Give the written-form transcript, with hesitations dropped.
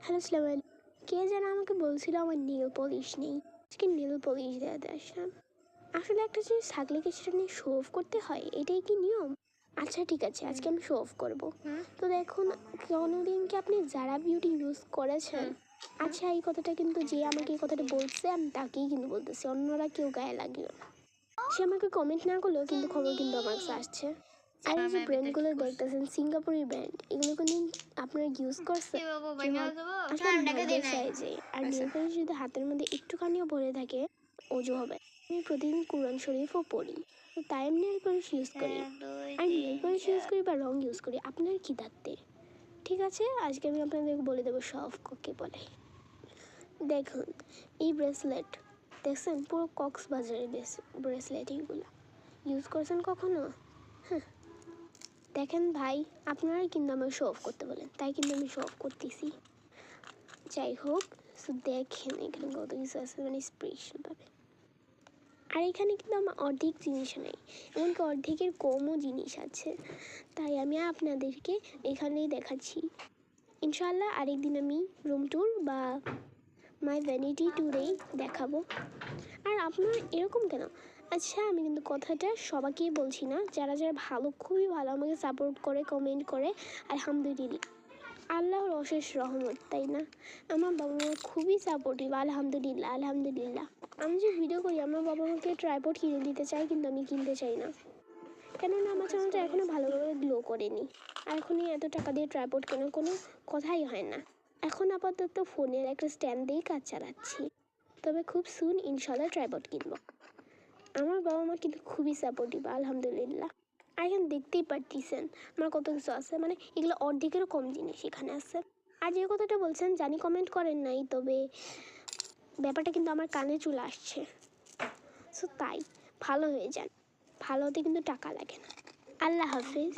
Hello সালাম, কে যেন আমাকে বলছিল আমার নেল পলিশ নেই। আজকে নেল পলিশ দেওয়াতে আসলাম। আসলে একটা জিনিস থাকলে কি সেটা নিয়ে শো অফ করতে হয়, এটাই কি নিয়ম? আচ্ছা ঠিক আছে, আজকে আমি শো অফ করবো। তো দেখুন, কোনোদিন কি আপনি যারা বিউটি ইউজ করেছেন? আচ্ছা, এই কথাটা কিন্তু যে আমাকে এই কথাটা বলছে আমি তাকেই কিন্তু বলতেছি, অন্যরা কেউ গায়ে লাগিও না। সে আমাকে কমেন্ট না করলেও কিন্তু খবর কিন্তু আমার কাছে আসছে। আর এই যে ব্র্যান্ডগুলো দেখতেছেন, সিঙ্গাপুরি ব্র্যান্ড, এগুলো কিন্তু আপনারা ইউজ করছে আসলে ভাগ্যের সাইজে। আর নেল পলিশ যদি হাতের মধ্যে একটুখানিও ভরে থাকে অজু হবে। আমি প্রতিদিন কোরআন শরীফও পড়ি, তো তাই আমি নেল পলিশ ইউজ করি। আর নেল পলিশ ইউজ করি বা রং ইউজ করি আপনার কি থাকতে। ঠিক আছে, আজকে আমি আপনাদেরকে বলে দেবো সব কাকে বলে। দেখুন, এই ব্রেসলেট দেখছেন, পুরো কক্সবাজারের ব্রেসলেট। এইগুলো ইউজ করছেন কখনো? হ্যাঁ, দেখেন ভাই, আপনারাই কিন্তু আমার শো অফ করতে বলেন, তাই কিন্তু আমি শো অফ করতেছি। যাই হোক, সো দেখেন এখানে কত কিছু আছে, মানে স্পেশালভাবে। আর এখানে কিন্তু আমার অর্ধেক জিনিস নেই, এমনকি অর্ধেকের কমও জিনিস আছে, তাই আমি আপনাদেরকে এখানেই দেখাচ্ছি। ইনশাল্লাহ আরেকদিন আমি রুম ট্যুর বা মাই ভ্যানিটি ট্যুরেই দেখাবো। আর আপনার এরকম কেন? আচ্ছা, আমি কিন্তু কথাটা সবাইকেই বলছি না, যারা যারা ভালো, খুবই ভালো আমাকে সাপোর্ট করে, কমেন্ট করে, আলহামদুলিল্লাহ, আল্লাহর অশেষ রহমত, তাই না? আমার বাবা মা খুবই সাপোর্টিভ, আলহামদুলিল্লাহ আলহামদুলিল্লাহ। আমি যে ভিডিও করি, আমার বাবা মাকে ট্রাইপড কিনে দিতে চাই, কিন্তু আমি কিনতে চাই না, কেননা আমার চ্যানেলটা এখনও ভালোভাবে গ্লো করেনি। আর এখনই এত টাকা দিয়ে ট্রাইপড কেনার কোনো কথাই হয় না। এখন আপাতত ফোনের একটা স্ট্যান্ড দিয়েই কাজ চালাচ্ছি, তবে খুব সুন ইনশাল্লাহ ট্রাইপড কিনবো। আমার বাবা মা কিন্তু খুবই সাপোর্টিভ, আলহামদুলিল্লাহ। আর এখানে দেখতেই পারতেছেন আমার কত কিছু আছে, মানে এগুলো অর্ধেকেরও কম জিনিস এখানে আছে। আর যে কথাটা বলছেন জানি কমেন্ট করেন নাই, তবে ব্যাপারটা কিন্তু আমার কানে চলে আসছে। সো তাই ভালো হয়ে যান, ভালো হতে কিন্তু টাকা লাগে না। আল্লাহ হাফিজ।